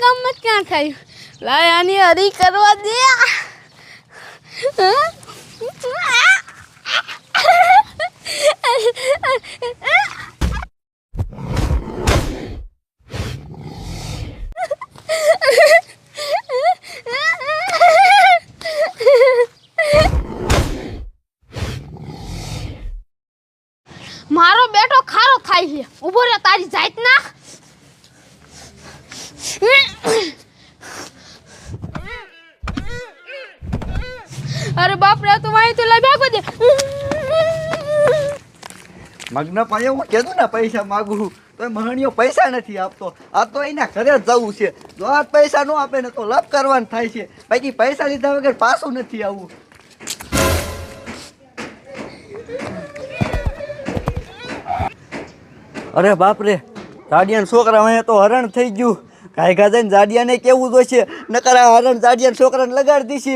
ગામમાં ક્યાં થાય લાય આની હરી કરવા દે મારો બેટો ખારો થાય છે ઊભો રે તારી જાત ના અરે બાપ રે તું વાય તો લઈ ભાગો દે મગ્ન પાયે હું કીધું ને પૈસા માગું તો મહણીઓ પૈસા નથી આપતો આ તો એના ઘરે જ જવું છે જો આ પૈસા ન આપે ને તો લપ કરવાનું થાય છે બાકી પૈસા લીધા વગર પાછું નથી આવવું અરે બાપ રે જાડિયાના છોકરા અહીંયા તો હરણ થઈ ગયું કાંઈ ગાજે જાડિયાને કેવું જોઈશે નકર આ હરણ જાડિયાના છોકરાને લગાડી દીશે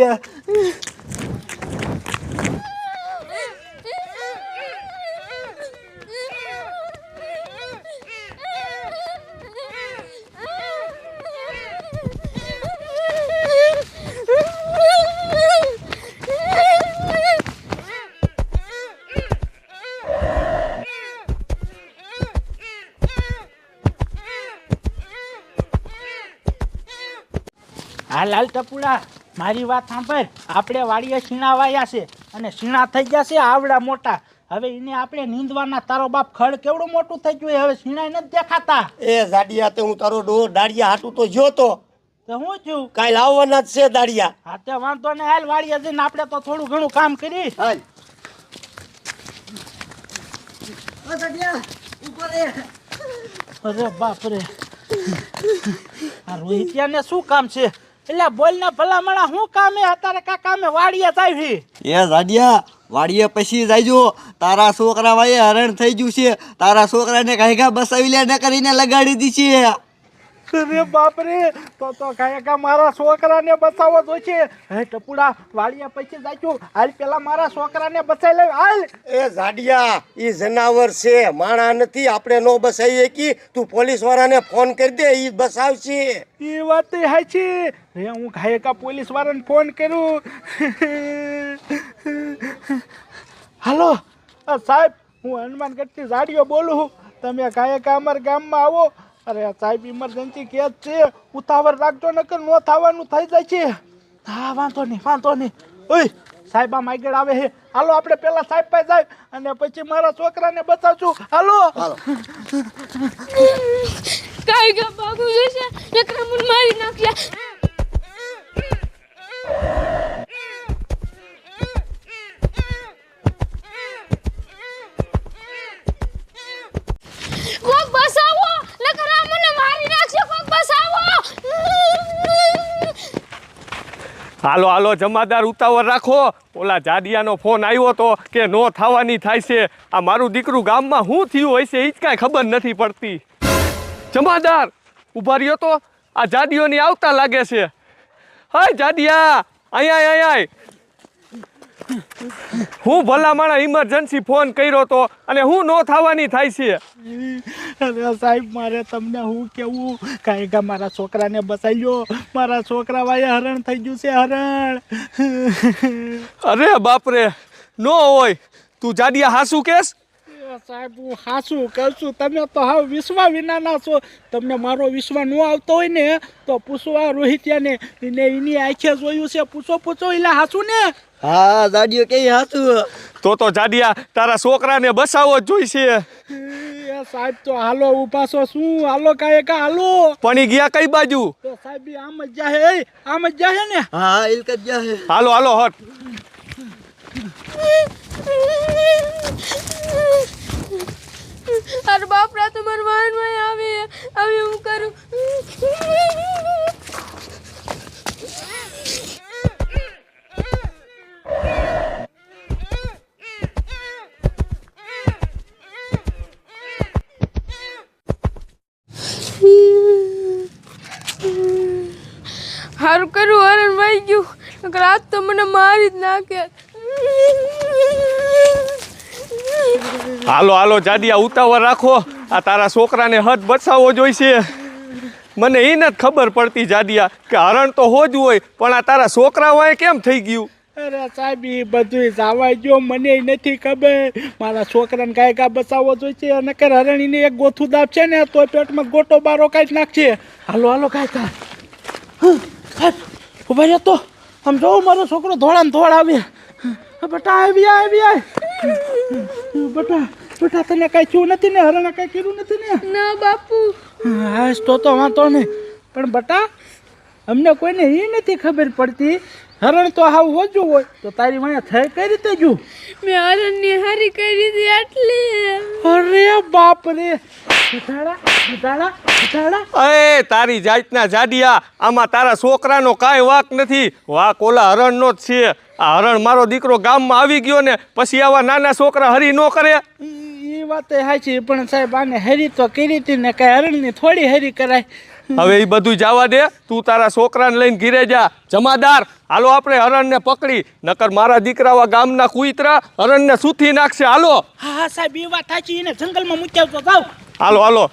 હા લાલ ટપુડા મારી વાત સાંભળ આપણે વાડીએ શીણા વાયા છે અને શીણા થઈ ગયા છે આવડા મોટા હવે એને આપણે નીંદવાના તારો બાપ ખડ કેવડું મોટું થઈ ગયું હવે શીણા નથી દેખાતા એ જાડિયા તે હું તારો ડોર દાડિયા હાટું તો જો તો હું થયું કાલ આવવાના જ છે દાડિયા હા તે વાંધો ને હાલ વાડીએ જઈને આપણે તો થોડું ઘણું કામ કરી હાલ ઓ જાડિયા ઉપર રે અરે બાપ રે આ રોહિતિયાને શું કામ છે એટલે બોલ ને ભલા મણા શું કામે અત્યારે કા કામે વાડીએ જાય એ જાડિયા વાડીએ પછી જાયજો તારા છોકરા વાયે હરણ થઈ ગયું છે તારા છોકરાને કાંઈકા બસાવી લે ન કરીને લગાડી દીધી છે અરે બાપ રે તો કાંઈકા મારા છોકરાને બચાવવો જોઈશે હે ટપુડા વાડીએ પછી જાયજો હાલ પેલા મારા છોકરાને બચાવી લે હાલ એ જાડિયા ઈ જનાવર છે માણા નથી આપણે નો બસાઈએ કી તું પોલીસ વાળાને ફોન કરી દે ઈ બસાવશે એ વાત હાચી હે હું કાંઈકા પોલીસ વાળાને ફોન કરું હાલો સાહેબ હું હનુમાનગઢથી જાડિયો બોલું છું તમે કાંઈકા અમારા ગામમાં આવો અરે સાહેબ ઇમરજન્સી કેસ છે ઉતાવળ રાખજો નકર નો થવાનું થઈ જાય છે હા વાંધો નહીં ઓય સાહેબ આમ આગળ આવે છે હાલો આપણે પેલા સાહેબ પાસે જાય અને પછી મારા છોકરાને બચાવશું હાલો કાઈ ગા ભાગુ જશે નકર મને મારી નાખ્યા કોક બસાવો નકર આ મને મારી નાખશે કોક બસાવો હાલો હાલો જમાદાર ઉતાવળ રાખો ઓલા જાડિયાનો ફોન આવ્યો તો કે નો થવાની થાય છે આ મારું દીકરું ગામમાં શું થયું હોય છે એ જ કાંઈ ખબર નથી પડતી જમાદાર ઊભા રહ્યો તો આ જાડિયોની આવતા લાગે છે હાય જાડિયા અહીંયા હું ભલા માણા ઇમરજન્સી ફોન કર્યો તો અને હું નો થવાની થાય છે અરે સાહેબ મારે તમને હું કેવું કાંઈકા મારા છોકરાને બચાવી લો મારા છોકરા વાયે હરણ થઈ ગયું છે હરણ અરે બાપરે નો હોય તું જાડિયા હાસું કેસ સાહેબ હું હાસું કહું છું તમે તો હા વિશ્વા વિનાના છો તમને મારો વિશ્વા ન આવતો હોય ને તો પૂછવા રોહિતિયાને એને એની આંખે જોયું છે પૂછો એટલે હાસું ને હા જાડિયો કે હાથું તો જાડિયા તારા છોકરાને બસાવો જ જોઈશે એ સાહેબ તો હાલો ઉભા છો શું હાલો કાંઈકા હાલો પણ ઈ ગયા કઈ બાજુ તો સાહેબ આમ જ જાહે ને હા ઇલકત જા હે હાલો હાલો હટ અરે બાપ રે તમાર વાન માં આવે હું કરું હારું કરું હરણ વહી ગયું નકર આજ તો મને મારી જ નાખે હાલો હાલો જાડિયા ઉતાવળ રાખો આ તારા છોકરાને હદ બચાવવો જોઈશે મને એ નથી ખબર પડતી જાડિયા કે હરણ તો હોજ હોય પણ આ તારા છોકરા હોય કેમ થઈ ગયું? અરે સાહેબ એ બધું જવા ગયો, મને નથી ખબર. મારા છોકરાને કાંઈ કાં બચાવવો જોઈએ અને કે હરણીને એક ગોથું દાબ છે ને તો પેટમાં ગોટો બારો કાઢી નાખશે. હાલો હાલો કાંઈ કાં સાહેબ ઉભા રહ્યો તો આમ જોઉં મારો છોકરો ધોળા ને ધોળ આવે. બેટા આવી આવી બેટા બેટા તને કાંઈ થયું નથી ને? હરણે કાંઈ કર્યું નથી ને? ના બાપુ. હા તો વાંધો નહીં, પણ બેટા અમને કોઈને એ નથી ખબર પડતી. હરણ તો હાવ હોજું હોય તો તારી માયા થઈ કઈ રીતે જુ? મેં હરણની હારી કરી હતી આટલી. અરે બાપ રે! ઘટાડા એ તારી જાતના જાડિયા, આમાં તારા છોકરાનો કાંઈ વાંક નથી, વાંક ઓલા હરણનો જ છે. આ હરણ મારો દીકરો ગામમાં આવી ગયો ને પછી આવા નાના છોકરા હરી ન કરે. એ વાત સાચી, પણ સાહેબ આને હરી તો કરી હતી ને, કઈ હરણની થોડી હરી કરાય. હવે એ બધું જવા દે, તું તારા છોકરાને લઈને ઘીરે જા. જમાદાર હાલો આપણે હરણને પકડી, નકર મારા દીકરાવા ગામના કુઈતરા હરણને સૂથી નાખશે. હાલો. હા સાહેબ એ વાત સાચી, એને જંગલમાં મૂકી આવતો જાવ. હાલો હાલો.